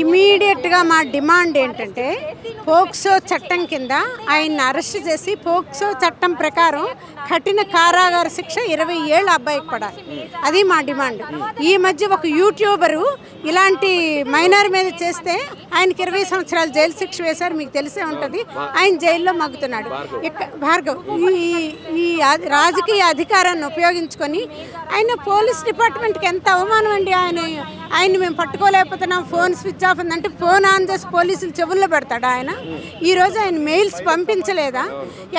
ఇమీడియట్గా మా డిమాండ్ ఏంటంటే పోక్సో చట్టం కింద ఆయన్ని అరెస్ట్ చేసి పోక్సో చట్టం ప్రకారం కఠిన కారాగార శిక్ష 20 ఏళ్ళ అబ్బాయికి పడాలి. అది మా డిమాండ్. ఈ మధ్య ఒక యూట్యూబరు ఇలాంటి మైనర్ మీద చేస్తే ఆయనకి 20 సంవత్సరాలు జైలు శిక్ష వేశారు, మీకు తెలిసే ఉంటుంది. ఆయన జైల్లో మగ్గుతున్నాడు. భార్గవ్ ఈ రాజకీయ అధికారాన్ని ఉపయోగించుకొని ఆయన పోలీస్ డిపార్ట్మెంట్కి ఎంత అవమానం అండి. ఆయన్ని మేము పట్టుకోలేకపోతున్నాం, ఫోన్ స్విచ్ ఆఫ్ ఉందంటే ఫోన్ ఆన్ చేసి పోలీసులు చెవుల్లో పెడతాడు ఆయన. ఈరోజు ఆయన మెయిల్స్ పంపించలేదా?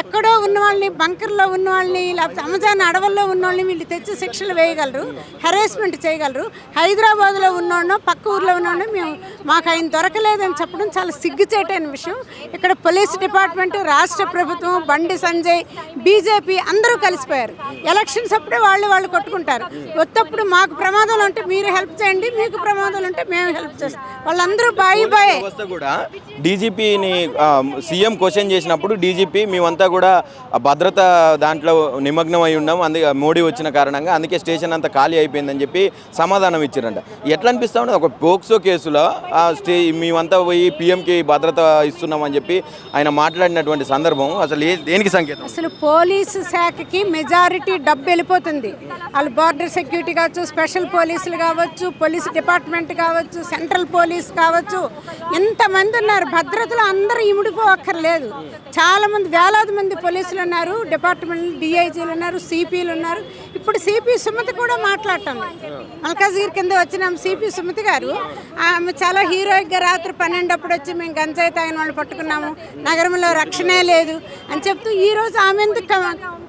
ఎక్కడో ఉన్న వాళ్ళని, బంకర్లో ఉన్న వాళ్ళని, లేకపోతే అమెజాన్ అడవుల్లో ఉన్న వాళ్ళని వీళ్ళు తెచ్చి శిక్షలు వేయగలరు, హెరాస్మెంట్ చేయగలరు. హైదరాబాద్లో ఉన్నోళ్ళనో పక్క ఊర్లో ఉన్నోళ్ళనో మాకు ఆయన దొరకలేదని చెప్పడం చాలా సిగ్గుచేటైన విషయం. ఇక్కడ పోలీస్ డిపార్ట్మెంట్, రాష్ట్ర ప్రభుత్వం, బండి సంజయ్, బీజేపీ అందరూ కలిసిపోయారు. ఎలక్షన్స్ అప్పుడే వాళ్ళు కొట్టుకుంటారు. ఒత్తప్పుడు మాకు ప్రమాదాలు ఉంటే మీరు హెల్ప్ చేయండి, మీకు ప్రమాదాలు ఉంటే మేము హెల్ప్ చేస్తాం. వాళ్ళందరూ బాయ్ కూడా డీజీపీని సీఎం క్వశ్చన్ చేసినప్పుడు డీజీపీ మేమంతా కూడా భద్రత దాంట్లో నిమగ్నం అయి ఉన్నాం, అందుకే మోడీ వచ్చిన కారణంగా అందుకే స్టేషన్ అంతా ఖాళీ అయిపోయిందని చెప్పి సమాధానం ఇచ్చారంట. ఎట్లా అనిపిస్తా ఉన్నది? ఒక పోక్సో కేసులో మేమంతా పోయి పీఎంకి భద్రత ఇస్తున్నామని చెప్పి ఆయన మాట్లాడినటువంటి సందర్భం అసలు దేనికి సంకేతం? అసలు పోలీసు శాఖకి మెజారిటీ డబ్బు వెళ్ళిపోతుంది. వాళ్ళు బార్డర్ సెక్యూరిటీ కావచ్చు, స్పెషల్ పోలీసులు కావచ్చు, పోలీస్ డిపార్ట్మెంట్ కావచ్చు, సెంట్రల్ పోలీస్ కావచ్చు, ఎంతమంది ఉన్నారు. భద్రతలో అందరూ ఇముడిపోవక్కర్లేదు. చాలామంది, వేలాది మంది పోలీసులు ఉన్నారు, డిపార్ట్మెంట్ డిఐజీలు ఉన్నారు, సిపిలు ఉన్నారు. ఇప్పుడు సిపి సుమతి కూడా మాట్లాడటం. మల్కాజ్గిరి కింద వచ్చిన సిపి సుమతి గారు ఆమె చాలా హీరోయిక్గా రాత్రి 12 అప్పుడు వచ్చి మేము గంజాయి తాగిన వాళ్ళు పట్టుకున్నాము, నగరంలో రక్షణే లేదు అని చెప్తూ ఈరోజు ఆమె ఎందుకు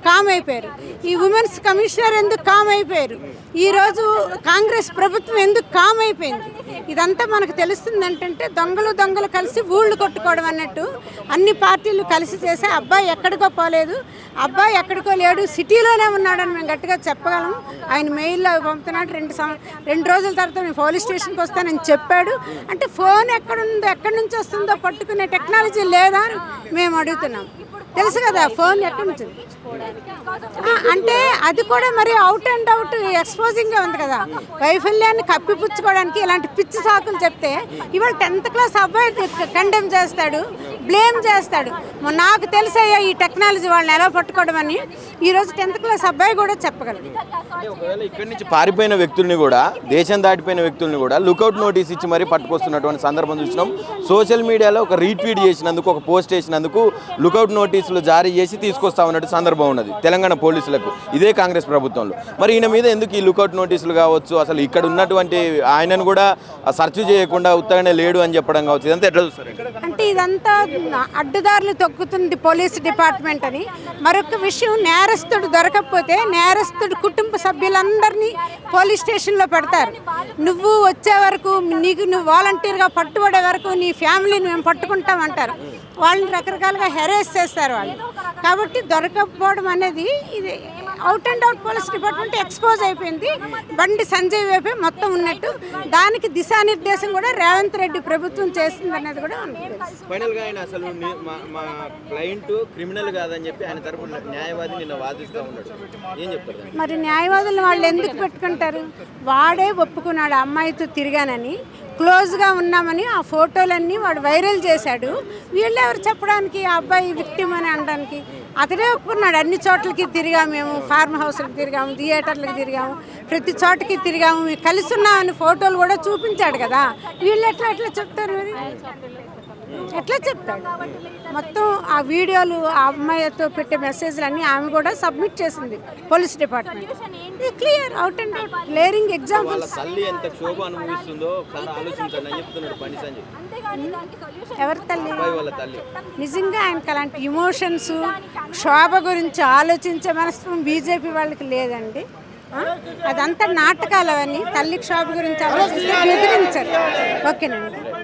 కామ్ అయిపోయారు? ఈ ఉమెన్స్ కమిషనర్ ఎందుకు కామ్ అయిపోయారు? ఈరోజు కాంగ్రెస్ ప్రభుత్వం ఎందుకు కామ్ అయిపోయింది? ఇదంతా మనకు తెలుస్తుంది ఏంటంటే దొంగలు కలిసి ఊళ్ళు కొట్టుకోవడం అన్నట్టు. అన్ని పార్టీలు కలిసి చేసే అబ్బాయి ఎక్కడికో పోలేదు, అబ్బాయి ఎక్కడికో లేడు, సిటీలోనే ఉన్నాడని మేము గట్టిగా చెప్పగలము. ఆయన మెయిల్లో పంపుతున్నాడు. 2 రోజుల తర్వాత నేను పోలీస్ స్టేషన్కి వస్తానని చెప్పాడు. అంటే ఫోన్ ఎక్కడి నుంచి వస్తుందో పట్టుకునే టెక్నాలజీ లేదా అని మేము అడుగుతున్నాం. తెలుసు కదా ఫోన్ ఎక్కడి నుంచి అంటే అది కూడా మరి అవుట్ అండ్ అవుట్ ఎక్స్పోజింగ్గా ఉంది కదా. వైఫల్యాన్ని కప్పిపుచ్చుకోవడానికి ఇలాంటి పిచ్చి సాకులు చెప్తే ఇవాళ 10th క్లాస్ అబ్బాయి కండెమ్ చేస్తాడు, బ్లేమ్ చేస్తాడు. నాకు తెలిసయ్యా ఈ టెక్నాలజీ వాళ్ళని ఎలా పట్టుకోవడం అని ఈరోజు 10th క్లాస్ అబ్బాయి కూడా చెప్పగలరు. ఒకవేళ ఇక్కడి నుంచి పారిపోయిన వ్యక్తుల్ని కూడా, దేశం దాటిపోయిన వ్యక్తుల్ని కూడా లుకౌట్ నోటీస్ ఇచ్చి మరీ పట్టుకొస్తున్నటువంటి సందర్భం చూసినాం. సోషల్ మీడియాలో ఒక రీట్వీట్ చేసినందుకు, ఒక పోస్ట్ చేసినందుకు లుకౌట్ నోటీసులు జారీ చేసి తీసుకొస్తా ఉన్నట్టు సందర్భం ఉన్నది తెలంగాణ పోలీసులకు, ఇదే కాంగ్రెస్ ప్రభుత్వంలో. మరి ఈయన మీద ఎందుకు ఈ లుకౌట్ నోటీసులు కావచ్చు, అసలు ఇక్కడ ఉన్నటువంటి ఆయనను కూడా సెర్చ్ చేయకుండా ఉత్తగానే లేడు అని చెప్పడం కావచ్చు, ఇదంతా ఎట్లా చూస్తారు? అంటే ఇదంతా అడ్డుదారులు తొక్కుతుంది పోలీస్ డిపార్ట్మెంట్ అని. మరొక విషయం, నేరస్తుడు దొరకకపోతే నేరస్తుడు కుటుంబ సభ్యులందరినీ పోలీస్ స్టేషన్లో పెడతారు. నువ్వు వచ్చే వరకు, నువ్వు వాలంటీర్గా పట్టుబడే వరకు నీ ఫ్యామిలీని మేము పట్టుకుంటామంటారు. వాళ్ళని రకరకాలుగా హెరాస్ చేస్తారు వాళ్ళు. కాబట్టి దొరకకపోవడం అనేది ఇది out and out police department expose అయిపోయింది. బండి సంజయ్ వైపే మొత్తం ఉన్నట్టు. దానికి దిశానిర్దేశం కూడా రేవంత్ రెడ్డి ప్రభుత్వం చేస్తుంది అనేది కూడా ఫైనల్గా ఆయన అసలు మా క్లయింట్ క్రిమినల్ కాదని చెప్పి ఆయన తరపున న్యాయవాది నిన్న వాదిస్తూ ఉన్నాడు. ఏం చెప్తారు? మరి న్యాయవాదులు వాళ్ళు ఎందుకు పెట్టుకుంటారు? వాడే ఒప్పుకున్నాడు అమ్మాయితో తిరిగానని, క్లోజ్గా ఉన్నామని. ఆ ఫోటోలన్నీ వాడు వైరల్ చేశాడు. వీళ్ళు ఎవరు చెప్పడానికి ఆ అబ్బాయి విక్టిమ్ అని అనడానికి? అతడే ఒప్పుకున్నాడు. అన్ని చోట్లకి తిరిగాము, మేము ఫార్మ్ హౌస్లకు తిరిగాము, థియేటర్లకు తిరిగాము, ప్రతి చోటకి తిరిగాము, కలిసి ఉన్నామని ఫోటోలు కూడా చూపించాడు కదా. వీళ్ళు ఎట్లా చెప్తారు? మరి ఎట్లా చెప్తాడు? మొత్తం ఆ వీడియోలు, ఆ అమ్మాయితో పెట్టే మెసేజ్లు అన్నీ ఆమె కూడా సబ్మిట్ చేసింది పోలీస్ డిపార్ట్మెంట్. ఇది clear, out and out clearing examples. ఎవరి తల్లి? నిజంగా ఆయనకు అలాంటి ఇమోషన్స్, శోభ గురించి ఆలోచించే మనస్తత్వం బీజేపీ వాళ్ళకి లేదండి. అదంతా నాటకాలు అవన్నీ. తల్లికి శోభ గురించి ఆలోచిస్తే బెదిరించారు. ఓకేనండి.